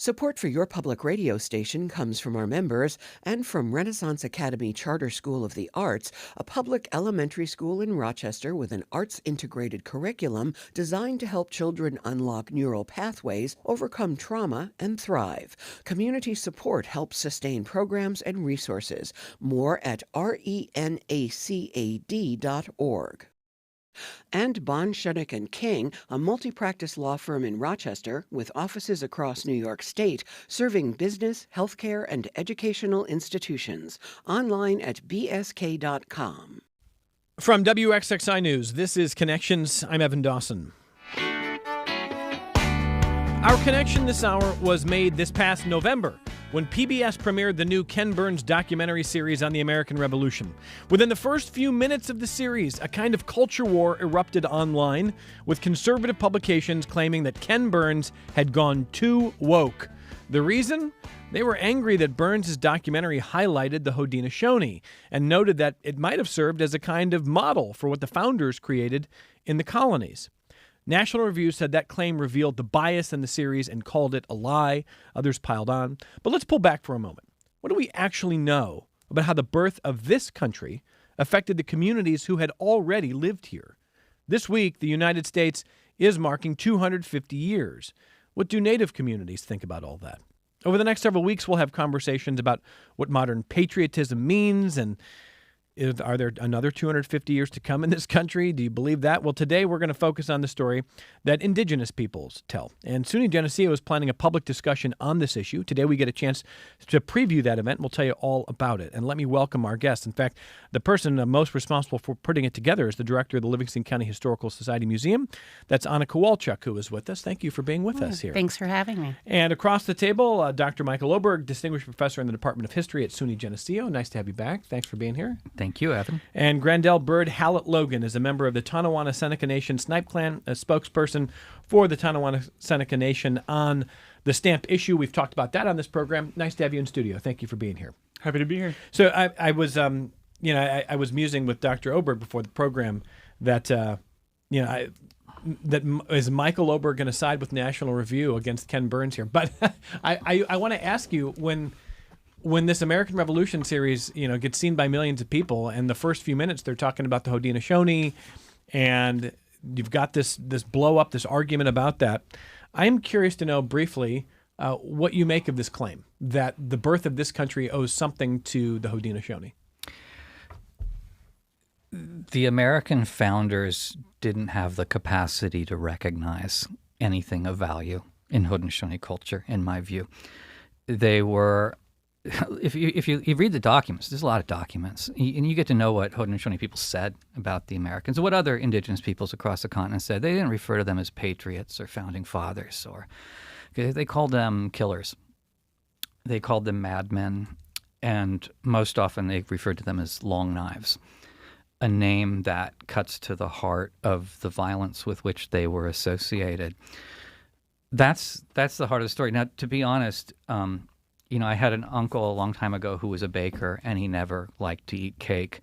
Support for your public radio station comes from our members and from Renaissance Academy Charter School of the Arts, a public elementary school in Rochester with an arts-integrated curriculum designed to help children unlock neural pathways, overcome trauma, and thrive. Community support helps sustain programs and resources. More at renacad.org. And Bond, Shuddock & King, a multi-practice law firm in Rochester with offices across New York State, serving business, healthcare, and educational institutions. Online at bsk.com. From WXXI News, this is Connections. I'm Evan Dawson. Our connection this hour was made this past November when PBS premiered the new Ken Burns documentary series on the American Revolution. Within the first few minutes of the series, a kind of culture war erupted online, with conservative publications claiming that Ken Burns had gone too woke. The reason? They were angry that Burns' documentary highlighted the Haudenosaunee and noted that it might have served as a kind of model for what the founders created in the colonies. National Review said that claim revealed the bias in the series and called it a lie. Others piled on. But let's pull back for a moment. What do we actually know about how the birth of this country affected the communities who had already lived here? This week, the United States is marking 250 years. What do Native communities think about all that? Over the next several weeks, we'll have conversations about what modern patriotism means, and are there another 250 years to come in this country? Do you believe that? Well, today we're going to focus on the story that Indigenous peoples tell. And SUNY Geneseo is planning a public discussion on this issue. Today we get a chance to preview that event. We'll tell you all about it. And let me welcome our guest. In fact, the person most responsible for putting it together is the director of the Livingston County Historical Society Museum. That's Anna Kowalchuk, who is with us. Thank you for being with us here. Thanks for having me. And across the table, Dr. Michael Oberg, Distinguished Professor in the Department of History at SUNY Geneseo. Nice to have you back. Thanks for being here. Thank you, Evan. And Grandell Bird Hallett Logan is a member of the Tonawanda Seneca Nation Snipe clan, a spokesperson for the Tonawanda Seneca Nation on the stamp issue. We've talked about that on this program. Nice to have you in studio. Thank you for being here. Happy to be here. So I was, I was musing with Dr. Oberg before the program that, is Michael Oberg going to side with National Review against Ken Burns here? But I want to ask you, when this American Revolution series, gets seen by millions of people, and the first few minutes they're talking about the Haudenosaunee, and you've got this blow up, this argument about that. I'm curious to know briefly what you make of this claim that the birth of this country owes something to the Haudenosaunee. The American founders didn't have the capacity to recognize anything of value in Haudenosaunee culture, in my view. They were... If you read the documents, there's a lot of documents, and you get to know what Haudenosaunee people said about the Americans, what other indigenous peoples across the continent said. They didn't refer to them as patriots or founding fathers, or they called them killers. They called them madmen, and most often they referred to them as long knives, a name that cuts to the heart of the violence with which they were associated. That's the heart of the story. Now, to be honest, I had an uncle a long time ago who was a baker, and he never liked to eat cake.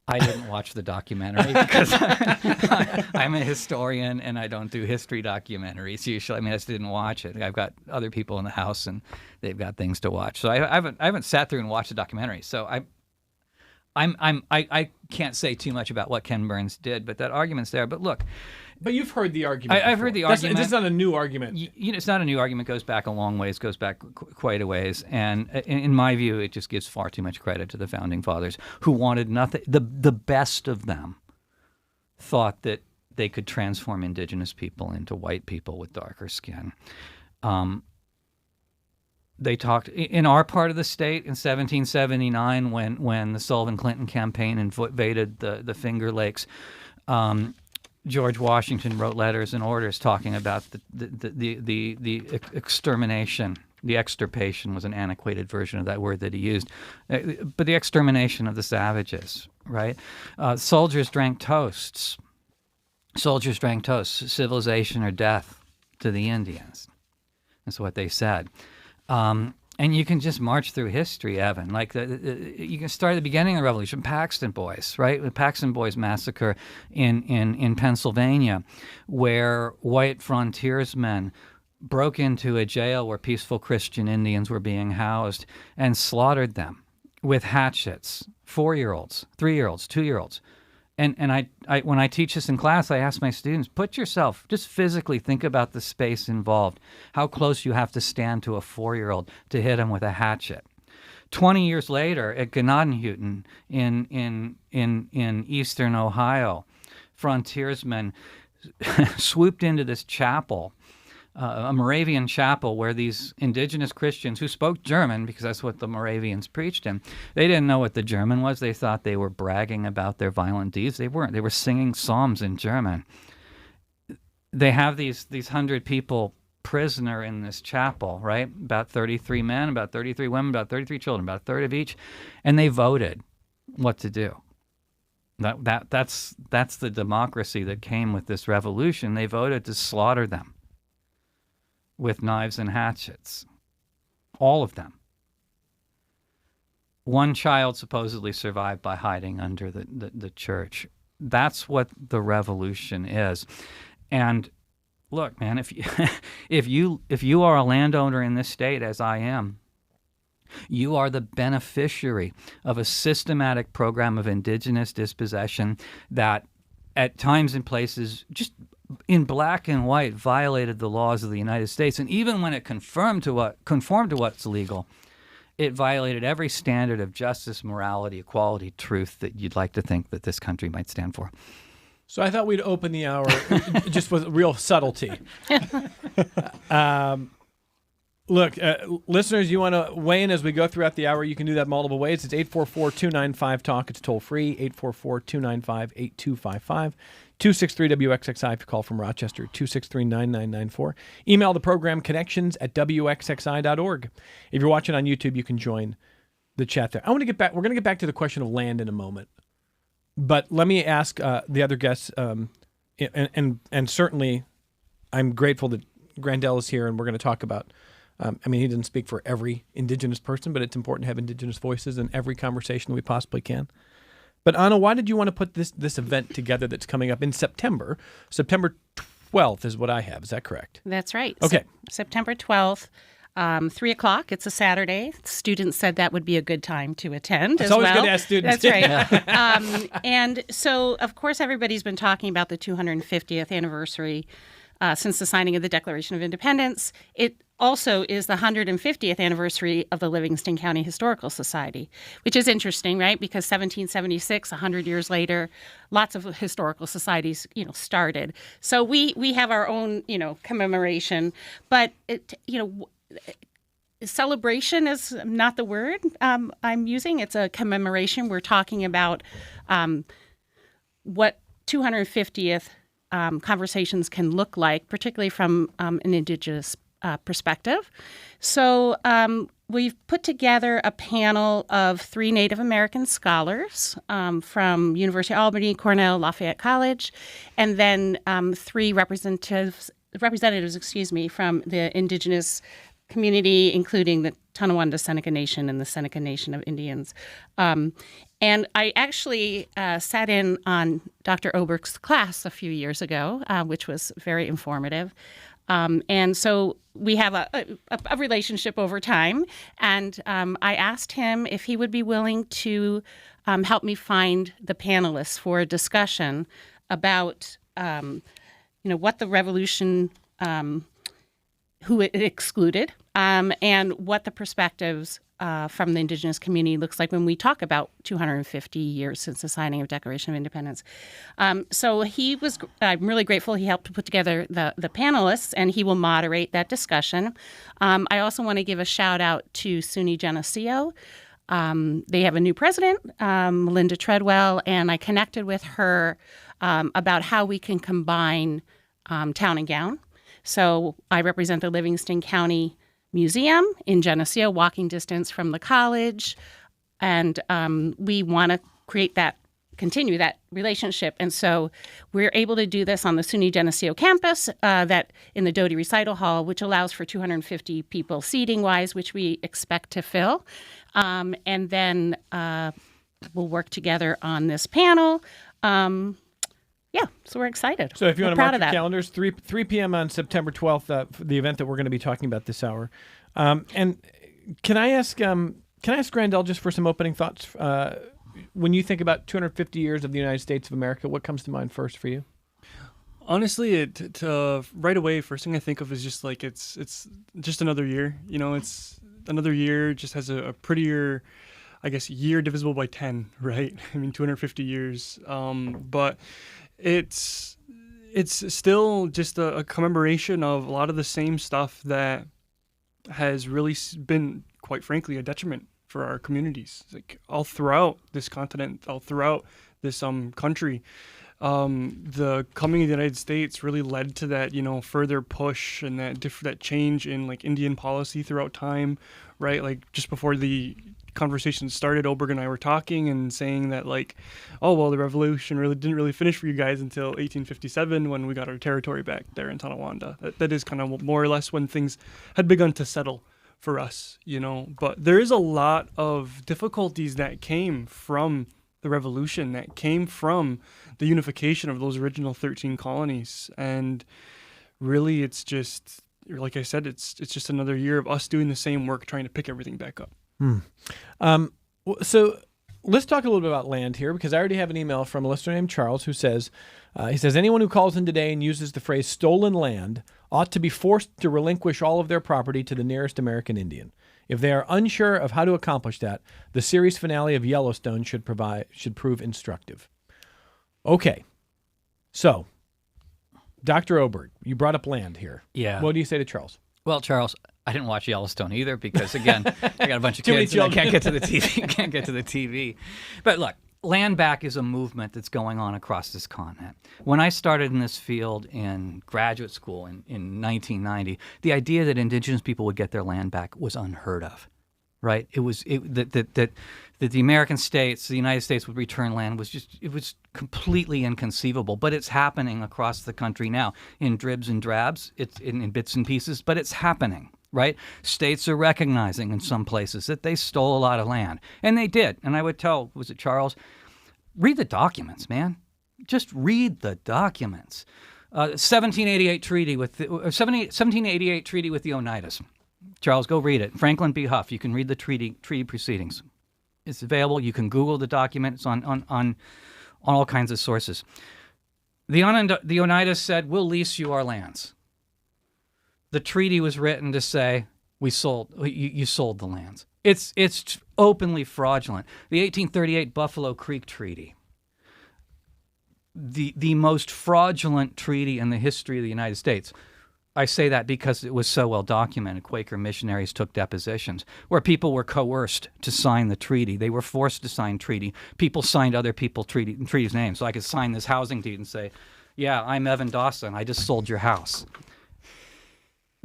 I didn't watch the documentary because I'm a historian and I don't do history documentaries usually. I just didn't watch it. I've got other people in the house and they've got things to watch. So I haven't sat through and watched the documentary. So I can't say too much about what Ken Burns did, but that argument's there. But look. But you've heard the argument. I've heard the argument. It's not a new argument. It's not a new argument. It goes back a long ways, goes back quite a ways. And in my view, it just gives far too much credit to the Founding Fathers, who wanted nothing. The best of them thought that they could transform indigenous people into white people with darker skin. They talked in our part of the state in 1779 when the Sullivan-Clinton campaign invaded the Finger Lakes. George Washington wrote letters and orders talking about the extermination. The extirpation was an antiquated version of that word that he used, but the extermination of the savages, right? Soldiers drank toasts. Soldiers drank toasts, civilization or death to the Indians. That's what they said. And you can just march through history, Evan. Like you can start at the beginning of the Revolution, Paxton Boys, right? The Paxton Boys massacre in Pennsylvania, where white frontiersmen broke into a jail where peaceful Christian Indians were being housed and slaughtered them with hatchets, 4-year-olds, 3-year-olds, 2-year-olds. And I when I teach this in class, I ask my students, put yourself, just physically think about the space involved, how close you have to stand to a 4-year-old to hit him with a hatchet. 20 years later, at Gnadenhutten in eastern Ohio, frontiersmen swooped into this chapel, a Moravian chapel, where these indigenous Christians who spoke German, because that's what the Moravians preached in, they didn't know what the German was. They thought they were bragging about their violent deeds. They weren't. They were singing psalms in German. They have these 100 people prisoner in this chapel, right? About 33 men, about 33 women, about 33 children, about a third of each, and they voted what to do. That's the democracy that came with this revolution. They voted to slaughter them with knives and hatchets, all of them. One child supposedly survived by hiding under the church. That's what the revolution is. And look, man, if you are a landowner in this state, as I am, you are the beneficiary of a systematic program of indigenous dispossession that at times and places just in black and white violated the laws of the United States. And even when it conformed to what's legal, it violated every standard of justice, morality, equality, truth that you'd like to think that this country might stand for. So I thought we'd open the hour just with real subtlety. Look, listeners, you want to weigh in as we go throughout the hour, you can do that multiple ways. It's 844-295-TALK. It's toll free, 844-295-8255. 263-WXXI if you call from Rochester, 263-9994. Email the program connections@wxxi.org. If you're watching on YouTube, you can join the chat there. We're going to get back to the question of land in a moment. But let me ask the other guests, and certainly I'm grateful that Grandell is here, and we're going to talk about, he doesn't speak for every Indigenous person, but it's important to have Indigenous voices in every conversation we possibly can. But Anna, why did you want to put this event together that's coming up in September? September 12th is what I have. Is that correct? That's right. Okay. September 12th. 3 o'clock. It's a Saturday. Students said that would be a good time to attend it's as well. It's always good to ask students. That's right. And so, of course, everybody's been talking about the 250th anniversary since the signing of the Declaration of Independence. It also is the 150th anniversary of the Livingston County Historical Society, which is interesting, right? Because 1776, 100 years later, lots of historical societies, started. So we have our own, commemoration, but celebration is not the word I'm using. It's a commemoration. We're talking about what 250th conversations can look like, particularly from an Indigenous perspective. So we've put together a panel of 3 Native American scholars from University of Albany, Cornell, Lafayette College, and then 3 representatives, from the Indigenous community, including the Tonawanda Seneca Nation and the Seneca Nation of Indians. And I actually sat in on Dr. Oberg's class a few years ago, which was very informative. And so we have a relationship over time. And I asked him if he would be willing to help me find the panelists for a discussion about, what the revolution, who it excluded, and what the perspectives from the Indigenous community looks like when we talk about 250 years since the signing of Declaration of Independence. So I'm really grateful he helped to put together the panelists, and he will moderate that discussion. I also want to give a shout out to SUNY Geneseo. They have a new president, Melinda Treadwell, and I connected with her about how we can combine town and gown. So I represent the Livingston County Museum in Geneseo, walking distance from the college, and we want to continue that relationship. And so we're able to do this on the SUNY Geneseo campus, that in the Doty Recital Hall, which allows for 250 people seating-wise, which we expect to fill. And then we'll work together on this panel. Yeah, so we're excited. So if you We're want to proud mark of your that. calendars, 3 p.m. on September 12th, for the event that we're going to be talking about this hour. And can I ask Grandell just for some opening thoughts? When you think about 250 years of the United States of America, what comes to mind first for you? Honestly, right away, first thing I think of is just like it's just another year. It's another year. Just has a prettier, I guess, year divisible by 10, right? I mean, 250 years. But it's still just a commemoration of a lot of the same stuff that has really been, quite frankly, a detriment for our communities, like all throughout this continent, all throughout this country. The coming of the United States really led to that, further push and that change in like Indian policy throughout time, right? Like just before the conversation started, Oberg and I were talking and saying that like, oh, well, the revolution didn't really finish for you guys until 1857 when we got our territory back there in Tonawanda. That is kind of more or less when things had begun to settle for us, but there is a lot of difficulties that came from the revolution, that came from the unification of those original 13 colonies. And really, it's just, like I said, it's just another year of us doing the same work, trying to pick everything back up. So let's talk a little bit about land here, because I already have an email from a listener named Charles who says, anyone who calls in today and uses the phrase stolen land ought to be forced to relinquish all of their property to the nearest American Indian. If they are unsure of how to accomplish that, the series finale of Yellowstone should prove instructive. Okay, so Dr. Oberg, you brought up land here. Yeah. What do you say to Charles? Well, Charles, I didn't watch Yellowstone either because, again, I got a bunch of Too many kids and I children. can't get to the TV. But look, land back is a movement that's going on across this continent. When I started in this field in graduate school in 1990, the idea that Indigenous people would get their land back was unheard of, right? That the American states, the United States would return land it was completely inconceivable. But it's happening across the country now in dribs and drabs, it's in bits and pieces, but it's happening. Right? States are recognizing in some places that they stole a lot of land. And they did. And I would tell, was it Charles? Read the documents, man. Just read the documents. 1788 treaty with the 1788 treaty with the Oneidas. Charles, go read it. Franklin B. Huff. You can read the treaty proceedings. It's available. You can Google the document. It's on all kinds of sources. The Oneidas said, "We'll lease you our lands." The treaty was written to say you sold the lands. It's openly fraudulent. The 1838 Buffalo Creek Treaty, the most fraudulent treaty in the history of the United States. I say that because it was so well documented. Quaker missionaries took depositions where people were coerced to sign the treaty. They were forced to sign treaty. People signed other people's treaties' names. So I could sign this housing deed and say, "Yeah, I'm Evan Dawson. I just sold your house."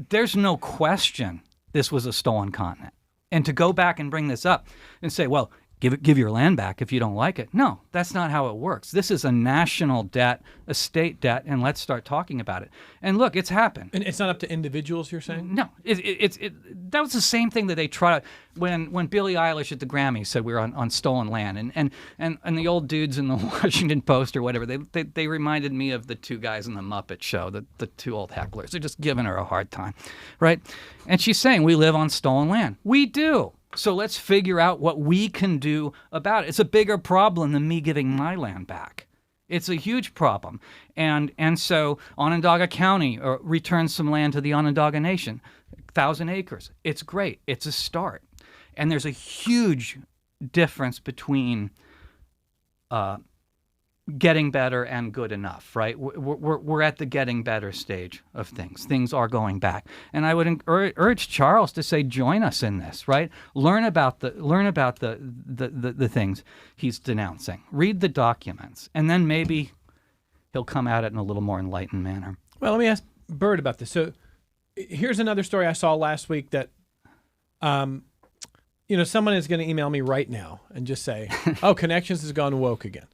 There's no question this was a stolen continent. And to go back and bring this up and say, well, give your land back if you don't like it. No, that's not how it works. This is a national debt, a state debt, and let's start talking about it. And look, it's happened. And it's not up to individuals, you're saying? No, that was the same thing that they tried when Billie Eilish at the Grammys said we were on stolen land, and the old dudes in the Washington Post or whatever, they reminded me of the two guys in the Muppet Show, the two old hecklers. They're just giving her a hard time, right? And she's saying we live on stolen land. We do. So let's figure out what we can do about it. It's a bigger problem than me giving my land back. It's a huge problem. And so Onondaga County returns some land to the Onondaga Nation, 1,000 acres. It's great. It's a start. And there's a huge difference between getting better and good enough, right? We're at the getting better stage of things. Things are going back, and I would urge Charles to say, join us in this, right? Learn about the things he's denouncing. Read the documents, and then maybe he'll come at it in a little more enlightened manner. Well, let me ask Bird about this. So here's another story I saw last week that, someone is going to email me right now and just say, "Oh, Connections has gone woke again."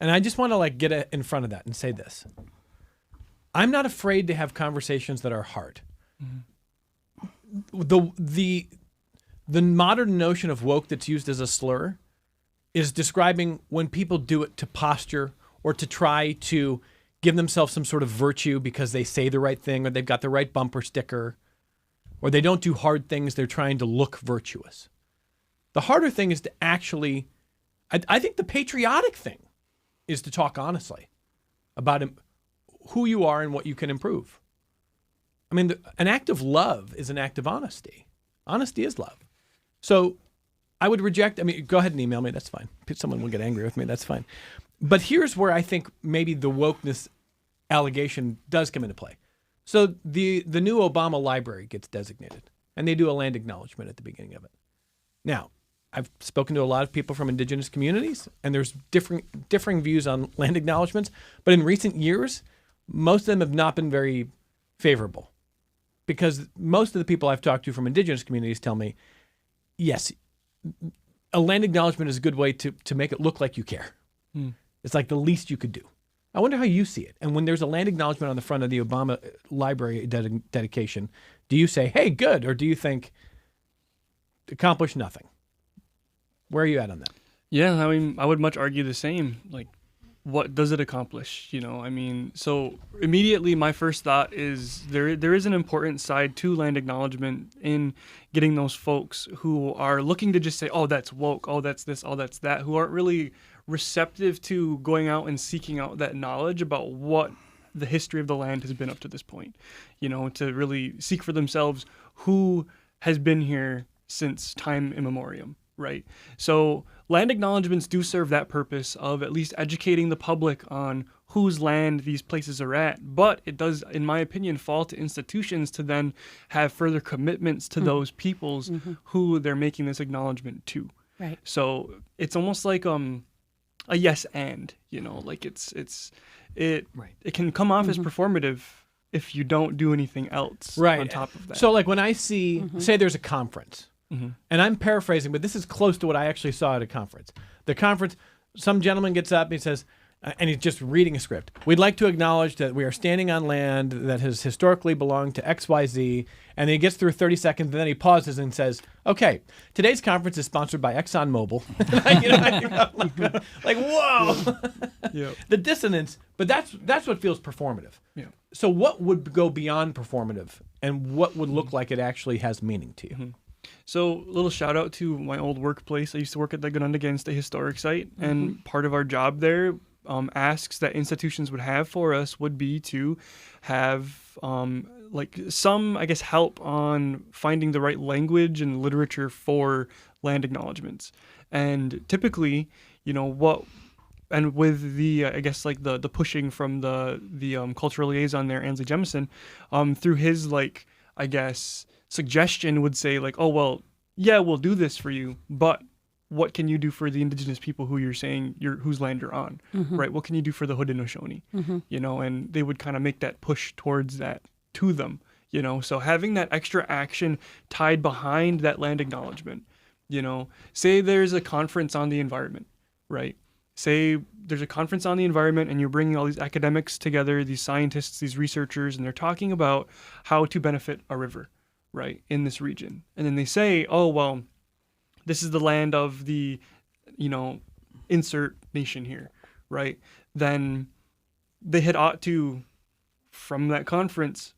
And I just want to get in front of that and say this. I'm not afraid to have conversations that are hard. Mm-hmm. The modern notion of woke that's used as a slur is describing when people do it to posture or to try to give themselves some sort of virtue because they say the right thing or they've got the right bumper sticker, or they don't do hard things. They're trying to look virtuous. The harder thing is to actually, I think the patriotic thing is to talk honestly about who you are and what you can improve. I mean, an act of love is an act of honesty. Honesty is love. So I would reject, go ahead and email me. That's fine. Someone will get angry with me. That's fine. But here's where I think maybe the wokeness allegation does come into play. So the new Obama library gets designated, and they do a land acknowledgement at the beginning of it. Now, I've spoken to a lot of people from indigenous communities, and there's differing views on land acknowledgements. But in recent years, most of them have not been very favorable, because most of the people I've talked to from indigenous communities tell me, yes, a land acknowledgement is a good way to make it look like you care. It's like the least you could do. I wonder how you see it. And when there's a land acknowledgement on the front of the Obama library dedication, do you say, hey, good, or do you think accomplish nothing? Where are you at on that? Yeah, I mean, I would much argue the same. Like, what does it accomplish? So immediately my first thought is there is an important side to land acknowledgement in getting those folks who are looking to just say, oh, that's woke, oh, that's this, oh, that's that, who aren't really receptive to going out and seeking out that knowledge about what the history of the land has been up to this point, to really seek for themselves who has been here since time immemorial. Right. So land acknowledgements do serve that purpose of at least educating the public on whose land these places are at. But it does, in my opinion, fall to institutions to then have further commitments to those peoples who they're making this acknowledgement to. Right. So it's almost like a yes and, like it can come off as performative if you don't do anything else on top of that. So like when I see, say there's a conference, and I'm paraphrasing, but this is close to what I actually saw at a conference. The conference, some gentleman gets up and he says, and he's just reading a script. We'd like to acknowledge that we are standing on land that has historically belonged to XYZ. And then he gets through 30 seconds, and then he pauses and says, okay, today's conference is sponsored by ExxonMobil. Like, whoa. Yeah. The dissonance, but that's what feels performative. Yeah. So what would go beyond performative, and what would look like it actually has meaning to you? So, a little shout out to my old workplace. I used to work at the Tonawanda State Historic Site, and part of our job there, asks that institutions would have for us would be to have some, I guess, help on finding the right language and literature for land acknowledgements. And typically, and with the, I guess, like the pushing from the cultural liaison there, Ansley Jemison, through his, like, I guess, suggestion would say, like, oh, well, yeah, we'll do this for you, but what can you do for the indigenous people who you're saying whose land you're on, right? What can you do for the Haudenosaunee, and they would kind of make that push towards that to them, so having that extra action tied behind that land acknowledgement, say there's a conference on the environment, right? Say there's a conference on the environment and you're bringing all these academics together, these scientists, these researchers, and they're talking about how to benefit a river, right, in this region. And then they say, oh, well, this is the land of the, insert nation here, right? Then they had ought to, from that conference,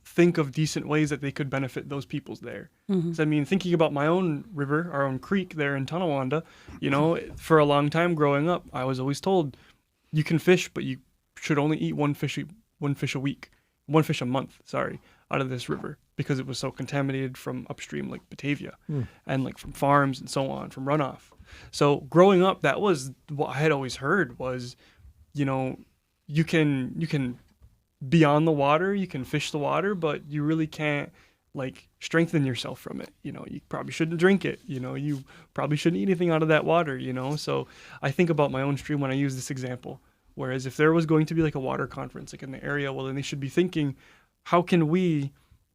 think of decent ways that they could benefit those peoples there. So, thinking about my own river, our own creek there in Tonawanda, for a long time growing up, I was always told, you can fish, but you should only eat one fish a month, out of this river, because it was so contaminated from upstream, like Batavia, and like from farms and so on, from runoff. So growing up, that was what I had always heard was, you can be on the water, you can fish the water, but you really can't like strengthen yourself from it. You probably shouldn't drink it. You probably shouldn't eat anything out of that water. So I think about my own stream when I use this example. Whereas if there was going to be like a water conference like in the area, well, then they should be thinking, how can we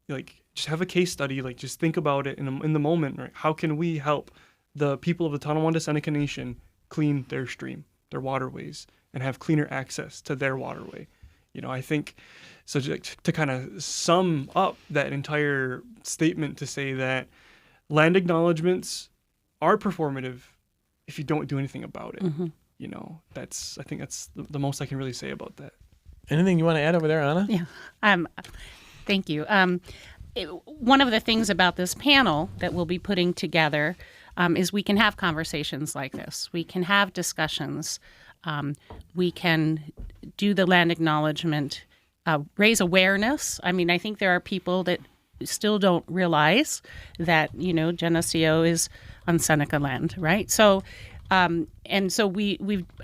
like just have a case study, like just think about it in the moment, right? How can we help the people of the Tonawanda Seneca Nation clean their stream, their waterways, and have cleaner access to their waterway? I think, so to kind of sum up that entire statement, to say that land acknowledgements are performative if you don't do anything about it, I think that's the most I can really say about that. Anything you want to add over there, Anna? Yeah. Thank you. One of the things about this panel that we'll be putting together is we can have conversations like this. We can have discussions. We can do the land acknowledgement, raise awareness. I mean, I think there are people that still don't realize that, Geneseo is on Seneca land, right? So, and so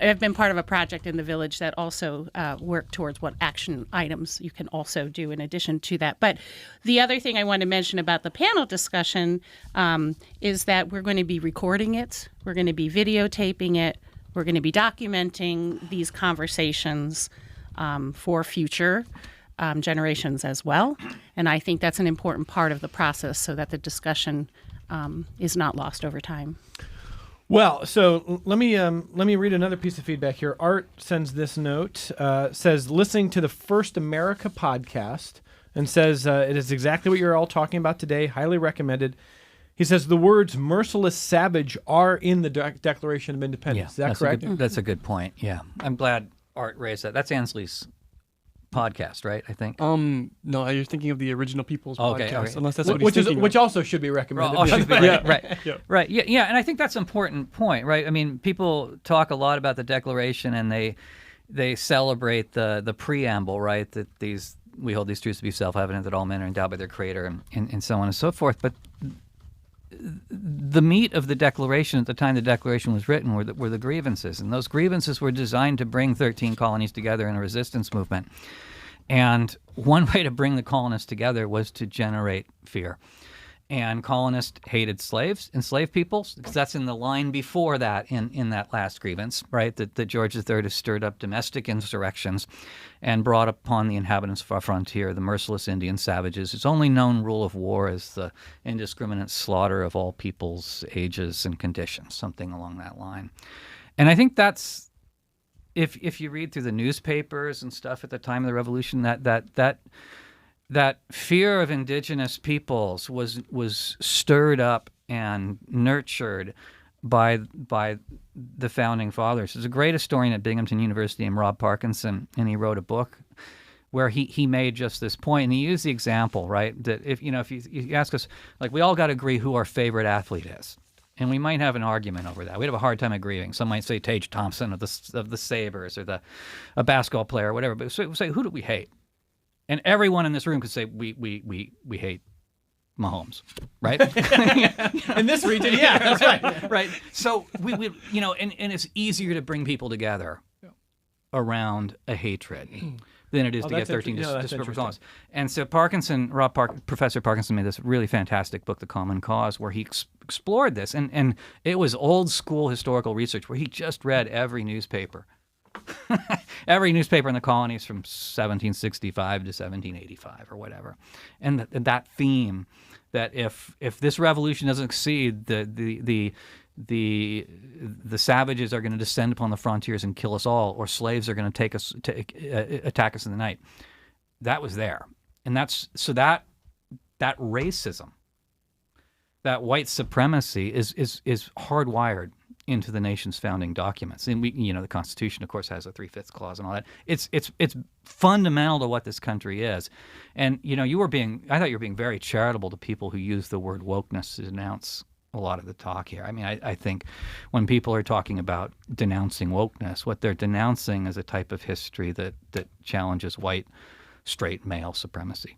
I've been part of a project in the village that also worked towards what action items you can also do in addition to that. But the other thing I want to mention about the panel discussion is that we're going to be recording it. We're going to be videotaping it. We're going to be documenting these conversations for future generations as well. And I think that's an important part of the process so that the discussion is not lost over time. Well, so let me read another piece of feedback here. Art sends this note, says, listening to the First America podcast, and says it is exactly what you're all talking about today, highly recommended. He says the words merciless savage are in the Declaration of Independence. Yeah, is that correct? That's a good point, yeah. I'm glad Art raised that. That's Ansley's podcast, right, I think? No, you're thinking of the Original People's podcast, okay. unless that's what he's thinking of. Which also should be recommended. Right. Yeah, and I think that's an important point, right? I mean, people talk a lot about the Declaration, and they celebrate the preamble, right? That we hold these truths to be self-evident, that all men are endowed by their Creator, and so on and so forth. But the meat of the Declaration at the time the Declaration was written were the grievances, and those grievances were designed to bring 13 colonies together in a resistance movement. And one way to bring the colonists together was to generate fear. And colonists hated enslaved peoples, because that's in the line before that in that last grievance, right? That George III has stirred up domestic insurrections and brought upon the inhabitants of our frontier the merciless Indian savages. Its only known rule of war is the indiscriminate slaughter of all peoples, ages, and conditions, something along that line. And I think that's, if you read through the newspapers and stuff at the time of the Revolution, that fear of indigenous peoples was stirred up and nurtured by the founding fathers. There's a great historian at Binghamton University named Rob Parkinson, and he wrote a book where he made just this point, and he used the example, right, that if you ask us, like, we all got to agree who our favorite athlete is, and we might have an argument over that. We'd have a hard time agreeing. Some might say Tage Thompson of the Sabres, or a basketball player, or whatever. But so say, who do we hate? And everyone in this room could say, we hate Mahomes, right? In this region, yeah, that's right. Right. So we and it's easier to bring people together around a hatred than it is to get 13 disparate colonists. And so Professor Parkinson made this really fantastic book, The Common Cause, where he explored this. And it was old school historical research where he just read every newspaper. Every newspaper in the colonies from 1765 to 1785 or whatever. And that theme that if this revolution doesn't succeed, the savages are going to descend upon the frontiers and kill us all, or slaves are going to attack us in the night. That was there. And that racism, that white supremacy is hardwired into the nation's founding documents. And the Constitution, of course, has a 3/5 clause and all that. It's fundamental to what this country is. And I thought you were being very charitable to people who use the word wokeness to denounce a lot of the talk here. I mean, I think when people are talking about denouncing wokeness, what they're denouncing is a type of history that challenges white, straight male supremacy.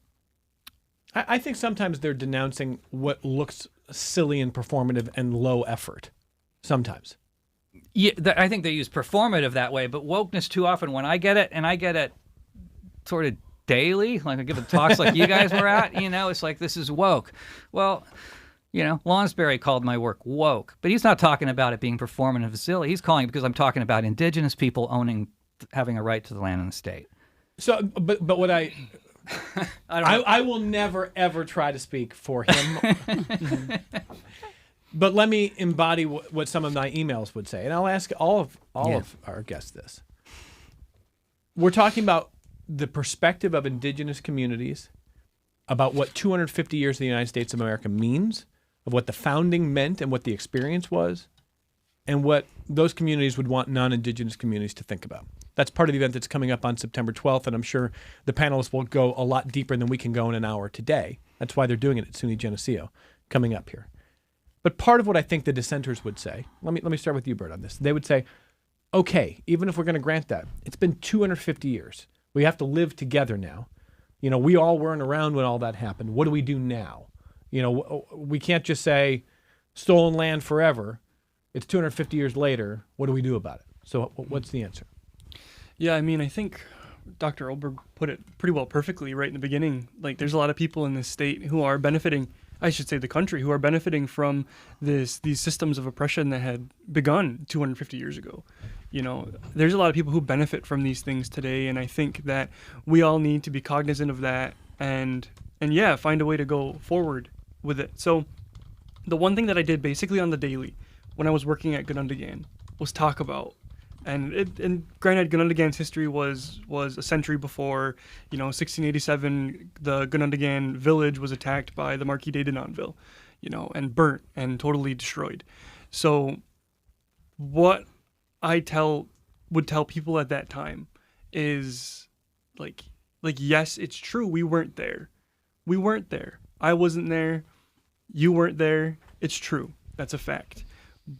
I think sometimes they're denouncing what looks silly and performative and low effort. Sometimes. Yeah, I think they use performative that way, but wokeness too often, when I get it, and I get it sort of daily, like I give the talks like you guys were at, it's like, this is woke. Well, Lonsberry called my work woke, but he's not talking about it being performative and silly. He's calling it because I'm talking about indigenous people having a right to the land and the state. So, but what I will never, ever try to speak for him. But let me embody what some of my emails would say, and I'll ask all of our guests this. We're talking about the perspective of indigenous communities, about what 250 years of the United States of America means, of what the founding meant and what the experience was. and what those communities would want non-Indigenous communities to think about. That's part of the event that's coming up on September 12th, and I'm sure the panelists will go a lot deeper than we can go in an hour today. That's why they're doing it at SUNY Geneseo coming up here. But part of what I think the dissenters would say, let me start with you, Bert, on this. They would say, okay, even if we're going to grant that, it's been 250 years. We have to live together now. We all weren't around when all that happened. What do we do now? We can't just say stolen land forever. It's 250 years later. What do we do about it? So what's the answer? Yeah, I think Dr. Oberg put it pretty well perfectly right in the beginning. Like, there's a lot of people in this state who are benefiting, I should say the country, who are benefiting from these systems of oppression that had begun 250 years ago. There's a lot of people who benefit from these things today, and I think that we all need to be cognizant of that and find a way to go forward with it. So the one thing that I did basically on the daily when I was working at Tonawanda was talk about, and granted, Tonawand's history was a century before. 1687, the Tonawanda village was attacked by the Marquis de Denonville, and burnt and totally destroyed. So what I would tell people at that time is like yes, it's true, we weren't there. I wasn't there. You weren't there. It's true. That's a fact.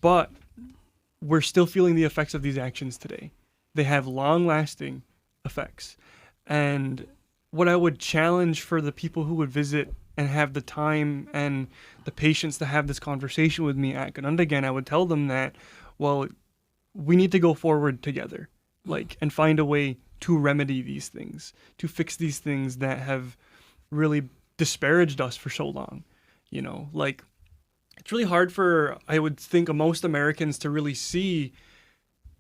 But we're still feeling the effects of these actions today. They have long-lasting effects. And what I would challenge for the people who would visit and have the time and the patience to have this conversation with me at Tonawanda, I would tell them that, well, we need to go forward together, and find a way to remedy these things, to fix these things that have really disparaged us for so long. It's really hard for, I would think, most Americans to really see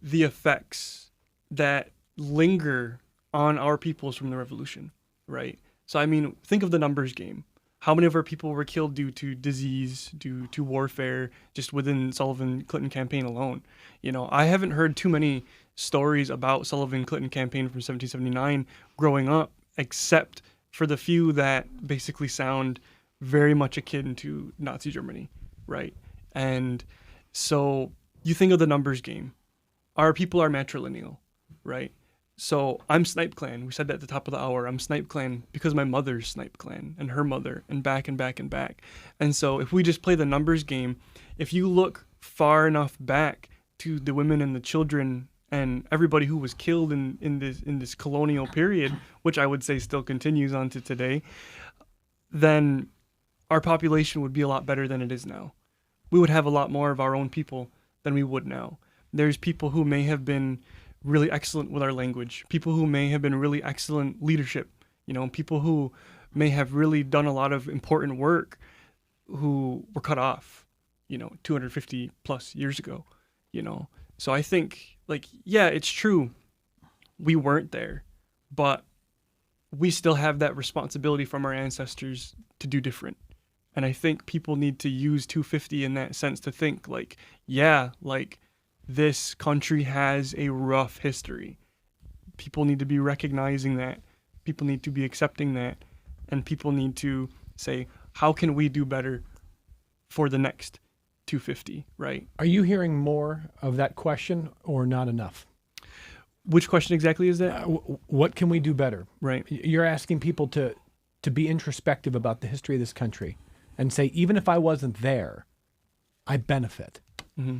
the effects that linger on our peoples from the revolution, right? So, think of the numbers game. How many of our people were killed due to disease, due to warfare, just within Sullivan-Clinton campaign alone? I haven't heard too many stories about Sullivan-Clinton campaign from 1779 growing up, except for the few that basically sound very much akin to Nazi Germany, right? And so you think of the numbers game. Our people are matrilineal, right? So I'm Snipe clan. We said that at the top of the hour. I'm Snipe clan because my mother's Snipe clan and her mother and back and back and back. And so if we just play the numbers game, if you look far enough back to the women and the children and everybody who was killed in this colonial period, which I would say still continues on to today, then our population would be a lot better than it is now. We would have a lot more of our own people than we would now. There's people who may have been really excellent with our language, people who may have been really excellent leadership, people who may have really done a lot of important work who were cut off, 250 plus years ago, So I think, yeah, it's true. We weren't there, but we still have that responsibility from our ancestors to do different. And I think people need to use 250 in that sense to think this country has a rough history. People need to be recognizing that. People need to be accepting that. And people need to say, how can we do better for the next 250, right? Are you hearing more of that question or not enough? Which question exactly is that? What can we do better? Right. You're asking people to be introspective about the history of this country and say, even if I wasn't there, I benefit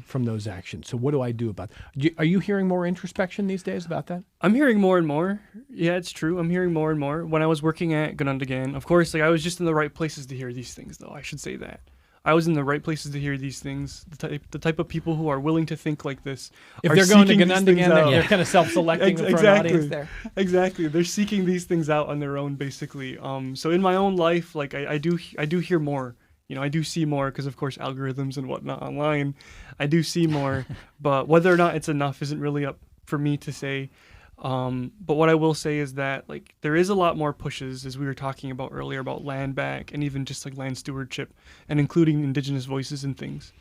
from those actions. So what do I do about it? Are you hearing more introspection these days about that? I'm hearing more and more. Yeah, it's true. I'm hearing more and more. When I was working at Tonawanda, of course, I was just in the right places to hear these things, though. I should say that. I was in the right places to hear these things. The type of people who are willing to think like this. If they're going to Tonawanda, they're kind of self-selecting for an audience there. Exactly. They're seeking these things out on their own, basically. So in my own life, I do hear more. I do see more because, of course, algorithms and whatnot online. I do see more, but whether or not it's enough isn't really up for me to say. But what I will say is that there is a lot more pushes, as we were talking about earlier, about land back and even just land stewardship and including Indigenous voices and things.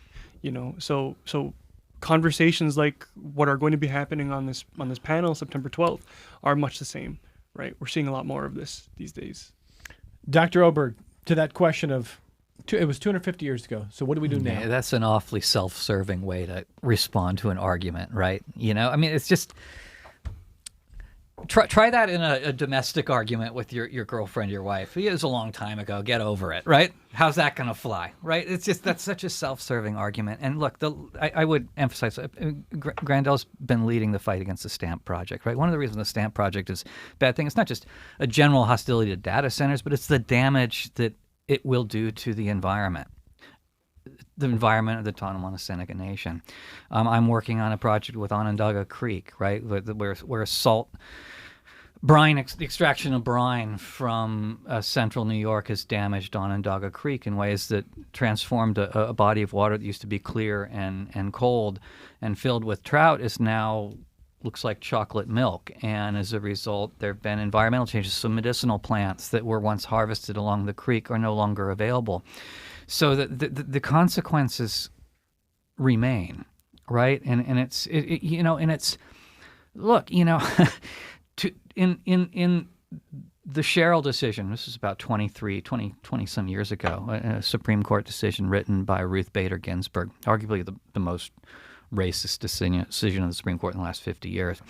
So conversations like what are going to be happening on this panel September 12th are much the same, right? We're seeing a lot more of this these days. Dr. Oberg, to that question of It was 250 years ago. So what do we do now? Yeah, that's an awfully self-serving way to respond to an argument, right? I mean, it's just try that in a domestic argument with your girlfriend, your wife. It was a long time ago. Get over it, right? How's that going to fly, right? It's just that's such a self-serving argument. And look, I would emphasize, Grandell's been leading the fight against the Stamp Project, right? One of the reasons the Stamp Project is a bad thing, it's not just a general hostility to data centers, but it's the damage that it will do to the environment of the Tonawanda Seneca Nation. I'm working on a project with Onondaga Creek, right, where salt brine, the extraction of brine from central New York has damaged Onondaga Creek in ways that transformed a body of water that used to be clear and cold and filled with trout is now looks like chocolate milk. And as a result, there have been environmental changes. So medicinal plants that were once harvested along the creek are no longer available. So the consequences remain, right? And it's look, in the Sherrill decision, this is about 20 some years ago, a Supreme Court decision written by Ruth Bader Ginsburg, arguably the most racist decision of the Supreme Court in the last 50 years.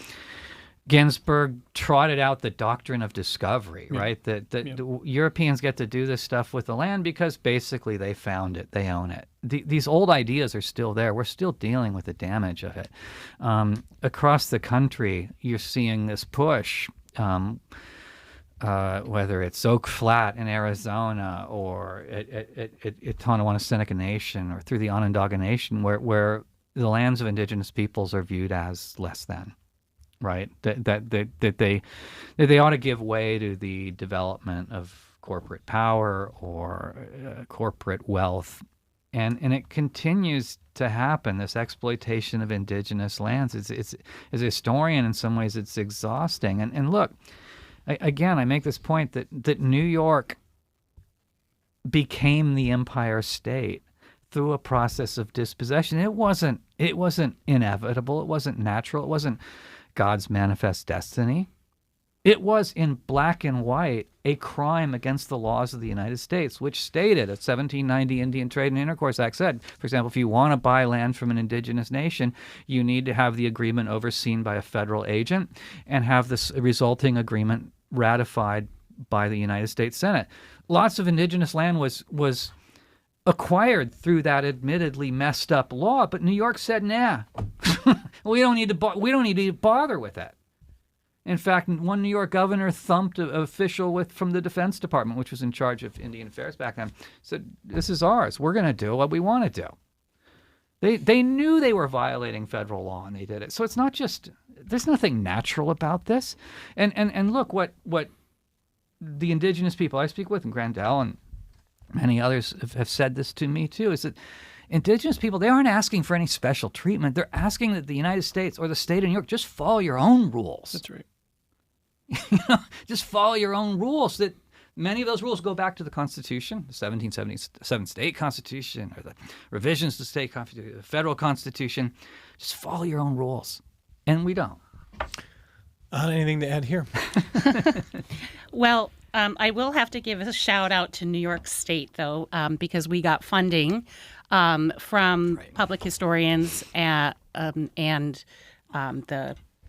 Ginsburg trotted out the doctrine of discovery, right? That the Europeans get to do this stuff with the land because basically they found it, they own it. These old ideas are still there. We're still dealing with the damage of it. Across the country, you're seeing this push, whether it's Oak Flat in Arizona or at Tonawanda Seneca Nation or through the Onondaga Nation, where the lands of indigenous peoples are viewed as less than. Right, that they ought to give way to the development of corporate power or corporate wealth, and it continues to happen. This exploitation of indigenous lands. It's as a historian, in some ways, it's exhausting. And look, I make this point that New York became the Empire State through a process of dispossession. It wasn't inevitable. It wasn't natural. It wasn't God's manifest destiny. It was in black and white a crime against the laws of the United States, which stated, a 1790 Indian Trade and Intercourse Act said, for example, if you want to buy land from an indigenous nation, you need to have the agreement overseen by a federal agent and have this resulting agreement ratified by the United States Senate. Lots of indigenous land was acquired through that admittedly messed up law, but New York said, nah, we don't need to bother with that. In fact, one New York governor thumped an official from the Defense Department, which was in charge of Indian affairs back then, said, this is ours. We're going to do what we want to do. They knew they were violating federal law, and they did it. So it's not just, there's nothing natural about this. And look, what the indigenous people I speak with, and Grandell and many others have said this to me too, is that indigenous people, they aren't asking for any special treatment. They're asking that the United States or the state of New York just follow your own rules. That's right. Just follow your own rules. That many of those rules go back to the Constitution, the 1777 state constitution, or the revisions to the state constitution, the federal constitution. Just follow your own rules. And we don't. Anything to add here? Well, I will have to give a shout out to New York State, though, because we got funding from public historians and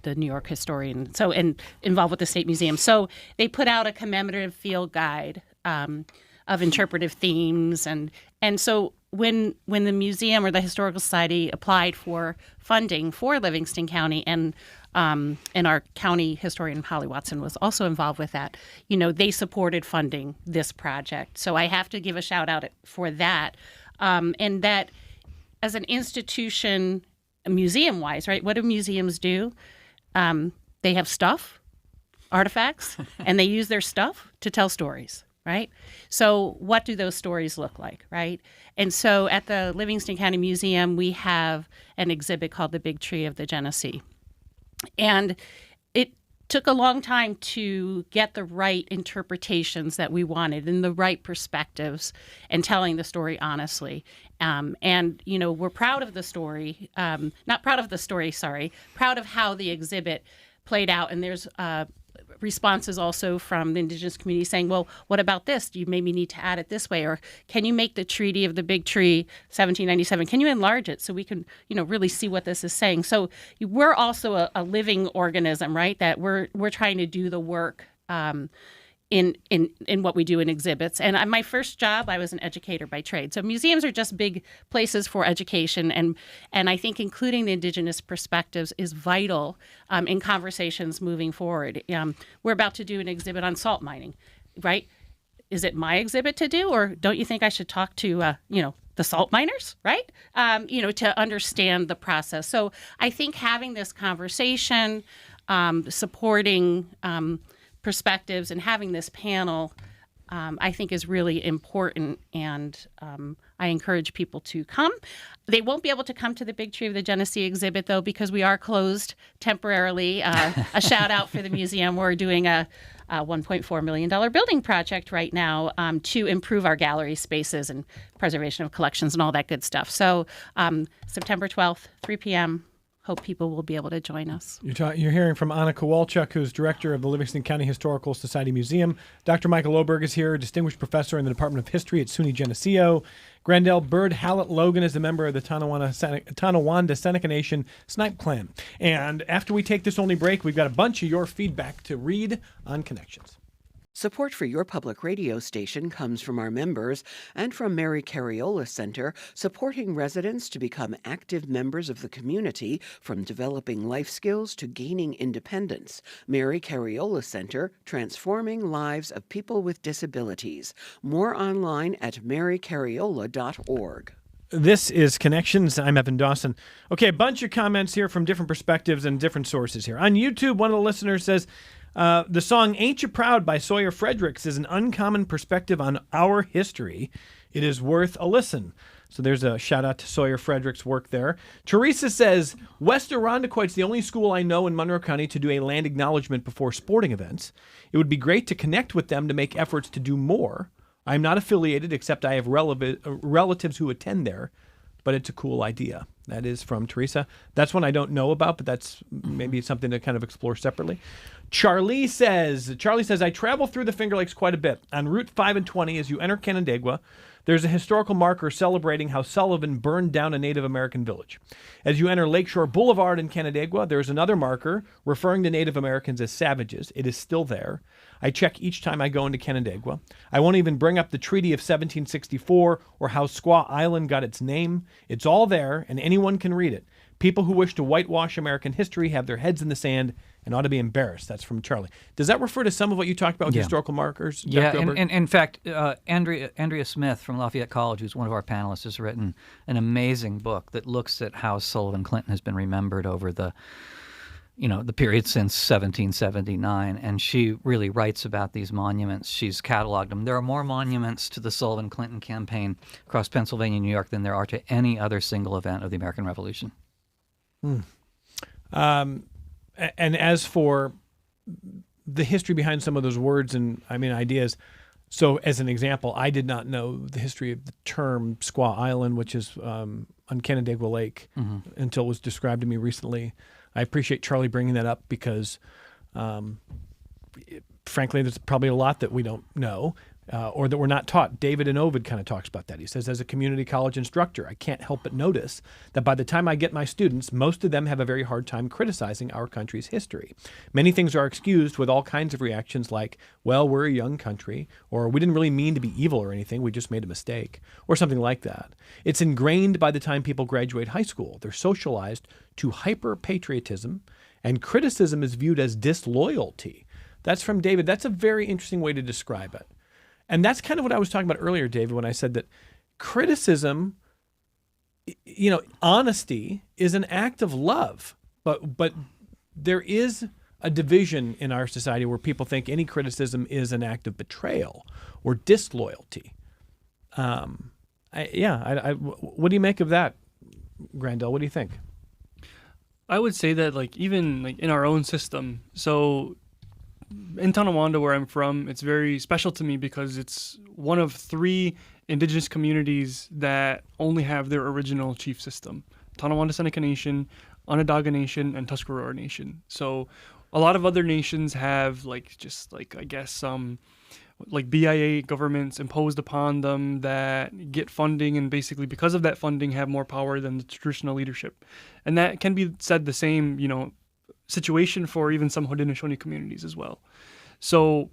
the New York historian, and involved with the State Museum. So they put out a commemorative field guide of interpretive themes, and so when the museum or the Historical Society applied for funding for Livingston County, and our county historian Holly Watson was also involved with that, they supported funding this project. So I have to give a shout out for that, and that as an institution, museum-wise, right? What do museums do? They have stuff, artifacts, and they use their stuff to tell stories, right? So what do those stories look like, right? And so at the Livingston County Museum, we have an exhibit called The Big Tree of the Geneseo. And it took a long time to get the right interpretations that we wanted and the right perspectives and telling the story honestly. And, we're proud of the story, proud of how the exhibit played out. And there's responses also from the Indigenous community saying, well, what about this? Do you maybe need to add it this way? Or can you make the Treaty of the Big Tree, 1797, can you enlarge it so we can, really see what this is saying? So we're also a living organism, right? That we're trying to do the work in what we do in exhibits. And my first job, I was an educator by trade. So museums are just big places for education. And I think including the Indigenous perspectives is vital in conversations moving forward. We're about to do an exhibit on salt mining, right? Is it my exhibit to do, or don't you think I should talk to, the salt miners, right? To understand the process. So I think having this conversation, supporting perspectives and having this panel, I think is really important, and I encourage people to come. They won't be able to come to the Big Tree of the Geneseo exhibit, though, because we are closed temporarily. A shout out for the museum. We're doing a $1.4 million building project right now to improve our gallery spaces and preservation of collections and all that good stuff. So September 12th, 3 p.m., hope people will be able to join us. You're hearing from Anna Kowalchuk, who's director of the Livingston County Historical Society Museum. Dr. Michael Oberg is here, distinguished professor in the Department of History at SUNY Geneseo. Grandell, Bird, Hallett, Logan is a member of the Tonawanda Seneca Nation Snipe clan. And after we take this only break, we've got a bunch of your feedback to read on Connections. Support for your public radio station comes from our members and from Mary Cariola Center, supporting residents to become active members of the community, from developing life skills to gaining independence. Mary Cariola Center, transforming lives of people with disabilities. More online at marycariola.org. This is Connections. I'm Evan Dawson. Okay, a bunch of comments here from different perspectives and different sources here. On YouTube, one of the listeners says, the song Ain't You Proud by Sawyer Fredericks is an uncommon perspective on our history. It is worth a listen. So there's a shout out to Sawyer Fredericks' work there. Teresa says, West Irondequoit's the only school I know in Monroe County to do a land acknowledgement before sporting events. It would be great to connect with them to make efforts to do more. I'm not affiliated, except I have relatives who attend there, but it's a cool idea. That is from Teresa. That's one I don't know about, but that's maybe something to kind of explore separately. Charlie says, I travel through the Finger Lakes quite a bit. On Route 5 and 20, as you enter Canandaigua, there's a historical marker celebrating how Sullivan burned down a Native American village. As you enter Lakeshore Boulevard in Canandaigua, there's another marker referring to Native Americans as savages. It is still there. I check each time I go into Canandaigua. I won't even bring up the Treaty of 1764 or how Squaw Island got its name. It's all there, and anyone can read it. People who wish to whitewash American history have their heads in the sand and ought to be embarrassed. That's from Charlie. Does that refer to some of what you talked about with historical markers? Yeah, and in fact, Andrea Smith from Lafayette College, who's one of our panelists, has written an amazing book that looks at how Sullivan Clinton has been remembered over the period since 1779, and she really writes about these monuments. She's cataloged them. There are more monuments to the Sullivan Clinton campaign across Pennsylvania and New York than there are to any other single event of the American Revolution. And as for the history behind some of those words and ideas, so as an example, I did not know the history of the term Squaw Island, which is on Canandaigua Lake, until it was described to me recently. I appreciate Charlie bringing that up because, frankly, there's probably a lot that we don't know or that we're not taught. David in Ovid kind of talks about that. He says, as a community college instructor, I can't help but notice that by the time I get my students, most of them have a very hard time criticizing our country's history. Many things are excused with all kinds of reactions like, well, we're a young country, or we didn't really mean to be evil or anything, we just made a mistake, or something like that. It's ingrained by the time people graduate high school. They're socialized to hyper-patriotism, and criticism is viewed as disloyalty. That's from David. That's a very interesting way to describe it. And that's kind of what I was talking about earlier, David, when I said that criticism, honesty is an act of love. But there is a division in our society where people think any criticism is an act of betrayal or disloyalty. What do you make of that, Grandell? What do you think? I would say that even in our own system, so in Tonawanda, where I'm from, it's very special to me because it's one of 3 Indigenous communities that only have their original chief system: Tonawanda Seneca Nation, Onondaga Nation, and Tuscarora Nation. So a lot of other nations have like just like I guess like BIA governments imposed upon them that get funding, and basically because of that funding have more power than the traditional leadership. And that can be said the same, situation for even some Haudenosaunee communities as well. So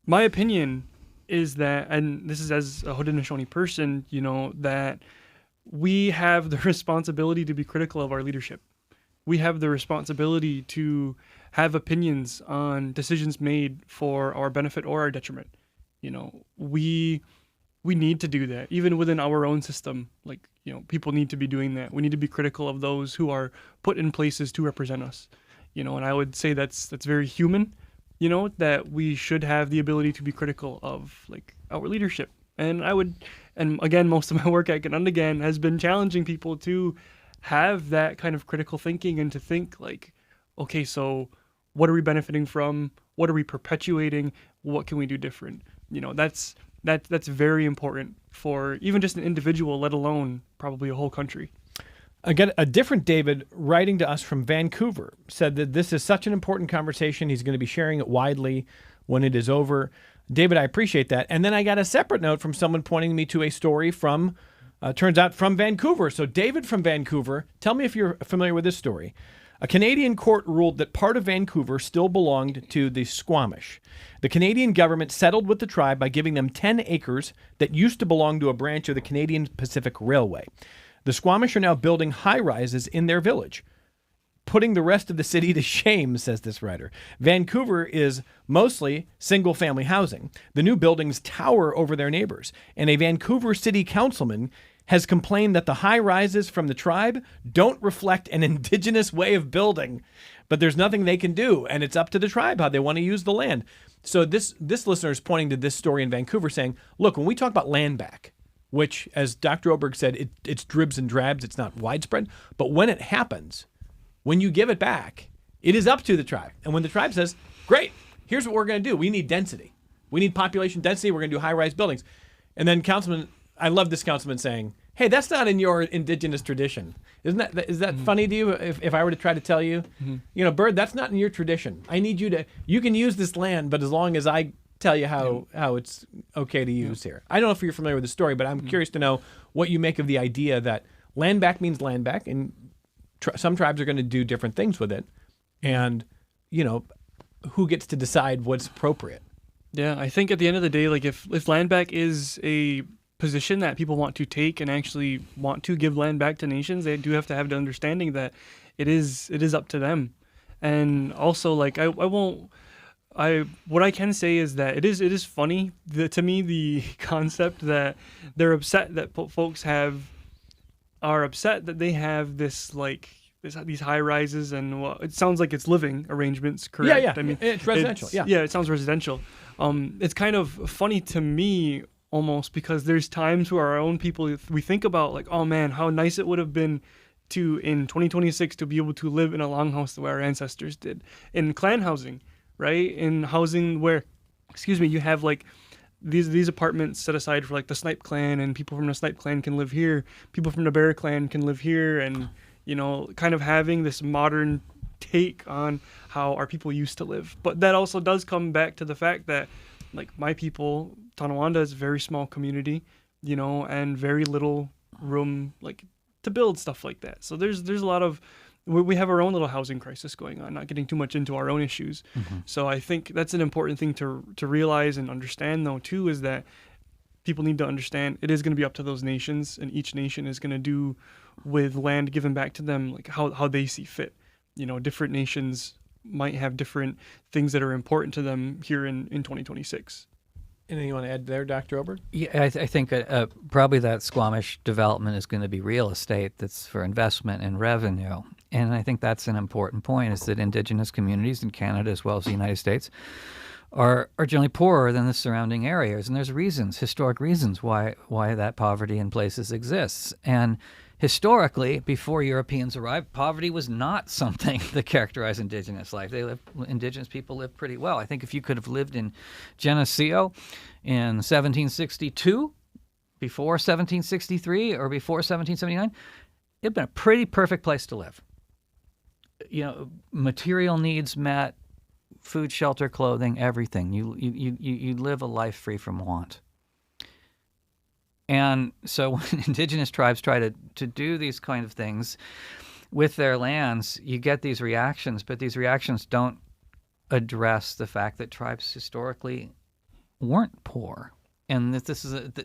my opinion is that, and this is as a Haudenosaunee person, that we have the responsibility to be critical of our leadership. We have the responsibility to have opinions on decisions made for our benefit or our detriment. We need to do that, even within our own system. Like, people need to be doing that. We need to be critical of those who are put in places to represent us. And I would say that's very human, that we should have the ability to be critical of like our leadership. And again, most of my work at Grandell has been challenging people to have that kind of critical thinking and to think like, okay, so what are we benefiting from? What are we perpetuating? What can we do different? That's very important for even just an individual, let alone probably a whole country. Again, a different David writing to us from Vancouver said that this is such an important conversation. He's going to be sharing it widely when it is over. David, I appreciate that. And then I got a separate note from someone pointing me to a story from, turns out, from Vancouver. So David from Vancouver, tell me if you're familiar with this story. A Canadian court ruled that part of Vancouver still belonged to the Squamish. The Canadian government settled with the tribe by giving them 10 acres that used to belong to a branch of the Canadian Pacific Railway. The Squamish are now building high-rises in their village, putting the rest of the city to shame, says this writer. Vancouver is mostly single-family housing. The new buildings tower over their neighbors, and a Vancouver city councilman has complained that the high-rises from the tribe don't reflect an Indigenous way of building, but there's nothing they can do, and it's up to the tribe how they want to use the land. So this listener is pointing to this story in Vancouver saying, look, when we talk about land back, which, as Dr. Oberg said, it's dribs and drabs, it's not widespread, but when it happens, when you give it back, it is up to the tribe. And when the tribe says, great, here's what we're going to do. We need density. We need population density. We're going to do high-rise buildings. And then I love this councilman saying, hey, that's not in your Indigenous tradition. Is that funny to you if I were to try to tell you, Bird, that's not in your tradition. I need you can use this land, but as long as I tell you how it's okay to use here. I don't know if you're familiar with the story, but I'm curious to know what you make of the idea that land back means land back, and some tribes are going to do different things with it, and who gets to decide what's appropriate. Yeah, I think at the end of the day, like if land back is a position that people want to take and actually want to give land back to nations, they do have to have the understanding that it is up to them. And also, like what I can say is that it is funny to me, the concept that they're upset that folks are upset that they have this like these high rises and it sounds like it's living arrangements, correct? Yeah. I mean, it's residential. It sounds residential. It's kind of funny to me almost because there's times where our own people, we think about like, oh man, how nice it would have been to in 2026 to be able to live in a longhouse the way our ancestors did in clan housing, right? In housing where, you have like these apartments set aside for like the Snipe clan, and people from the Snipe clan can live here, people from the Bear clan can live here, and kind of having this modern take on how our people used to live. But that also does come back to the fact that like my people, Tonawanda is a very small community, and very little room like to build stuff like that. So there's a lot of, we have our own little housing crisis going on, not getting too much into our own issues. Mm-hmm. So I think that's an important thing to realize and understand though too, is that people need to understand it is going to be up to those nations, and each nation is going to do with land given back to them like how they see fit. Different nations might have different things that are important to them here in 2026. Anything you want to add there, Dr. Oberg? Yeah, I think probably that Squamish development is going to be real estate that's for investment and revenue. And I think that's an important point, is that Indigenous communities in Canada as well as the United States are generally poorer than the surrounding areas. And there's reasons, historic reasons why that poverty in places exists. And historically, before Europeans arrived, poverty was not something that characterized Indigenous life. Indigenous people lived pretty well. I think if you could have lived in Geneseo in 1762, before 1763, or before 1779, it'd been a pretty perfect place to live. Material needs met, food, shelter, clothing, everything. You live a life free from want. And so when indigenous tribes try to do these kind of things with their lands, you get these reactions, but these reactions don't address the fact that tribes historically weren't poor, and that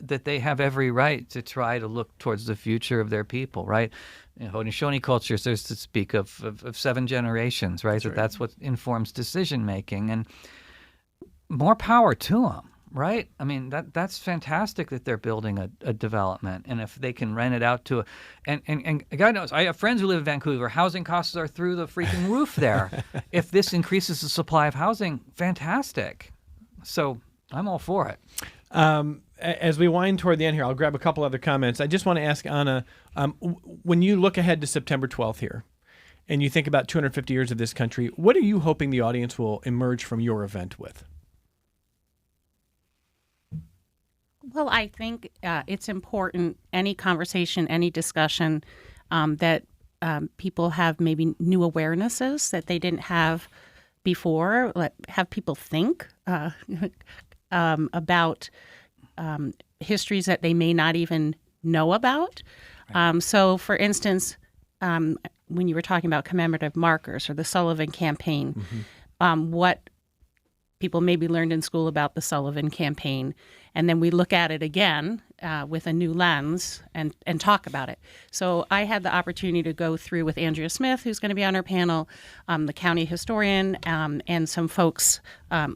that they have every right to try to look towards the future of their people, right? In Haudenosaunee cultures, there's to speak of 7 generations, right? That's what informs decision making, and more power to them, right? I mean, that's fantastic that they're building a development, and if they can rent it out to and God knows, I have friends who live in Vancouver. Housing costs are through the freaking roof there. If this increases the supply of housing, fantastic. So I'm all for it. As we wind toward the end here, I'll grab a couple other comments. I just want to ask Anna, when you look ahead to September 12th here, and you think about 250 years of this country, what are you hoping the audience will emerge from your event with? Well, I think it's important, any conversation, any discussion, that people have maybe new awarenesses that they didn't have before, have people think about histories that they may not even know about. Right. So, for instance, when you were talking about commemorative markers or the Sullivan Campaign, what people maybe learned in school about the Sullivan Campaign, and then we look at it again with a new lens and talk about it. So I had the opportunity to go through with Andrea Smith, who's going to be on our panel, the county historian, and some folks,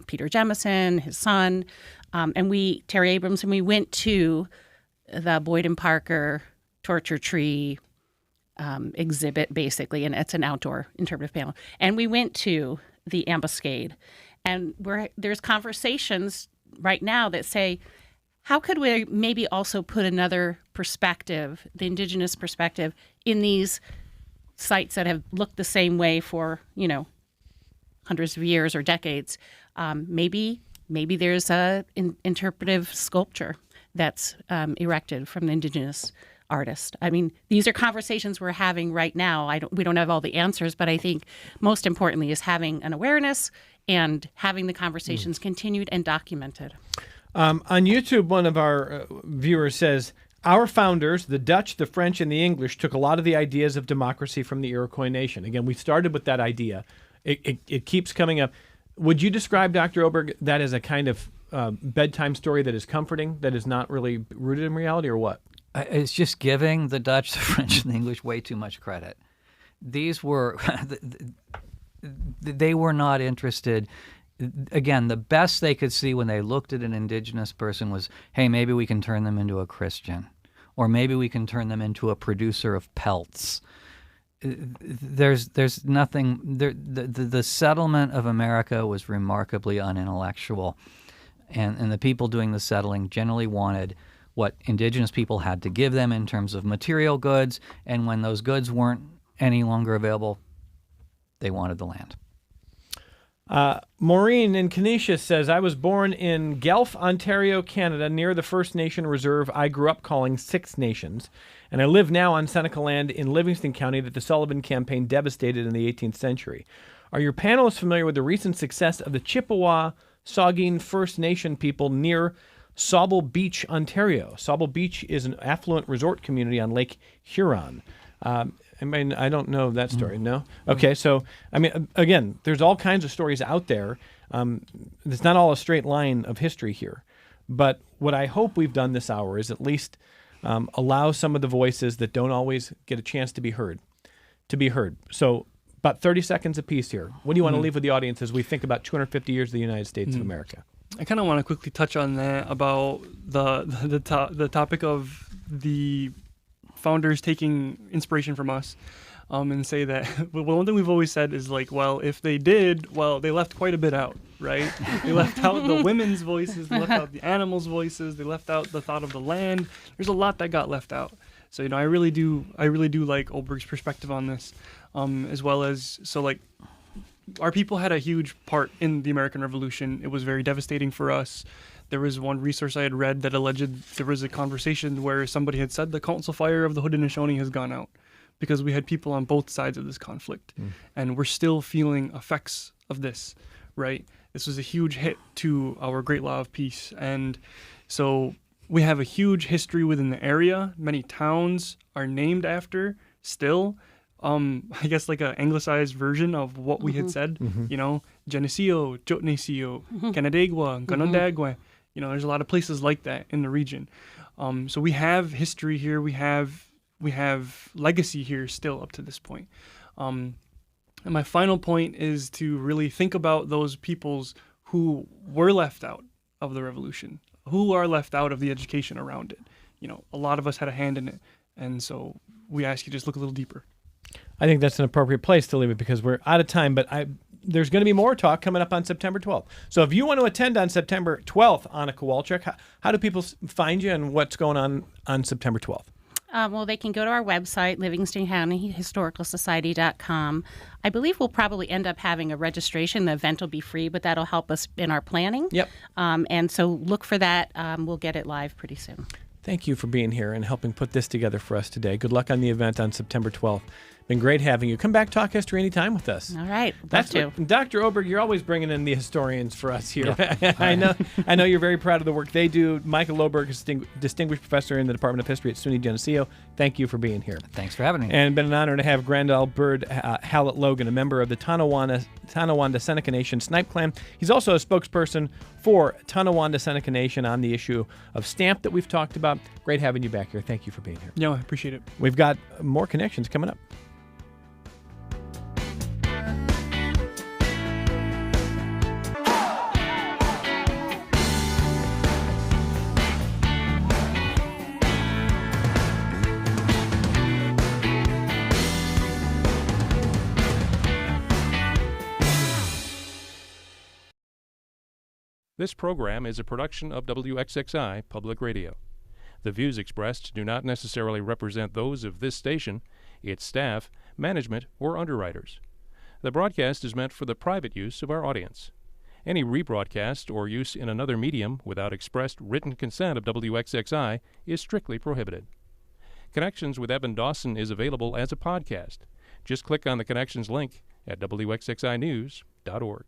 Peter Jemison, his son, and Terry Abrams, and we went to the Boyd and Parker torture tree exhibit, basically, and it's an outdoor interpretive panel. And we went to the ambuscade. And there's conversations right now that say, how could we maybe also put another perspective, the indigenous perspective, in these sites that have looked the same way for, hundreds of years or decades? Maybe there's a interpretive sculpture that's erected from the indigenous artist. I mean, these are conversations we're having right now. We don't have all the answers, but I think most importantly is having an awareness and having the conversations continued and documented. On YouTube, one of our viewers says, our founders, the Dutch, the French, and the English, took a lot of the ideas of democracy from the Iroquois nation. Again, we started with that idea. It keeps coming up. Would you describe, Dr. Oberg, that as a kind of bedtime story that is comforting, that is not really rooted in reality, or what? It's just giving the Dutch, the French, and the English way too much credit. These were, they were not interested. Again, the best they could see when they looked at an indigenous person was, hey, maybe we can turn them into a Christian, or maybe we can turn them into a producer of pelts. There's nothing. The settlement of America was remarkably unintellectual, and the people doing the settling generally wanted what indigenous people had to give them in terms of material goods, and when those goods weren't any longer available, they wanted the land. Maureen in Canisius says, I was born in Guelph, Ontario, Canada, near the First Nation reserve I grew up calling Six Nations, and I live now on Seneca land in Livingston County that the Sullivan Campaign devastated in the 18th century. Are your panelists familiar with the recent success of the Chippewa Saugeen First Nation people near Sauble Beach, Ontario? Sauble Beach is an affluent resort community on Lake Huron. I mean, I don't know that story, no? Okay, so, I mean, again, there's all kinds of stories out there. It's not all a straight line of history here. But what I hope we've done this hour is at least allow some of the voices that don't always get a chance to be heard. So, about 30 seconds apiece here. What do you want to leave with the audience as we think about 250 years of the United States of America? I kind of want to quickly touch on that, about the topic of the founders taking inspiration from us, and say that, well, one thing we've always said is like, well, if they did, well, they left quite a bit out, right? They left out the women's voices, they left out the animals' voices, they left out the thought of the land. There's a lot that got left out. So, I really do like Oberg's perspective on this, as well as, so like, our people had a huge part in the American Revolution. It was very devastating for us. There was one resource I had read that alleged there was a conversation where somebody had said the council fire of the Haudenosaunee has gone out because we had people on both sides of this conflict. And we're still feeling effects of this right? This was a huge hit to our great law of peace. And so we have a huge history within the area. Many towns are named after still. I guess like an anglicized version of what we had said, you know, Geneseo, Jotneseo, Canandaigua, Ganondagua. You know, there's a lot of places like that in the region. So we have history here. We have legacy here still up to this point. And my final point is to really think about those peoples who were left out of the revolution, who are left out of the education around it. You know, a lot of us had a hand in it. And so we ask you to just look a little deeper. I think that's an appropriate place to leave it because we're out of time, but there's going to be more talk coming up on September 12th. So if you want to attend on September 12th on a Kowalchuk, how do people find you and what's going on September 12th? Well, they can go to our website, livingstoncountyhistoricalsociety.com. I believe we'll probably end up having a registration. The event will be free, but that'll help us in our planning. Yep. And so look for that. We'll get it live pretty soon. Thank you for being here and helping put this together for us today. Good luck on the event on September 12th. Been great having you. Come back, talk history anytime with us. All right. That's what, Dr. Oberg, you're always bringing in the historians for us here. Yeah. I know you're very proud of the work they do. Michael Oberg is distinguished professor in the Department of History at SUNY Geneseo. Thank you for being here. Thanks for having me. And been an honor to have Grandell, Bird, Hallett, Logan, a member of the Tonawanda Seneca Nation Snipe clan. He's also a spokesperson for Tonawanda Seneca Nation on the issue of stamp that we've talked about. Great having you back here. Thank you for being here. Yeah, I appreciate it. We've got more connections coming up. This program is a production of WXXI Public Radio. The views expressed do not necessarily represent those of this station, its staff, management, or underwriters. The broadcast is meant for the private use of our audience. Any rebroadcast or use in another medium without expressed written consent of WXXI is strictly prohibited. Connections with Evan Dawson is available as a podcast. Just click on the Connections link at WXXInews.org.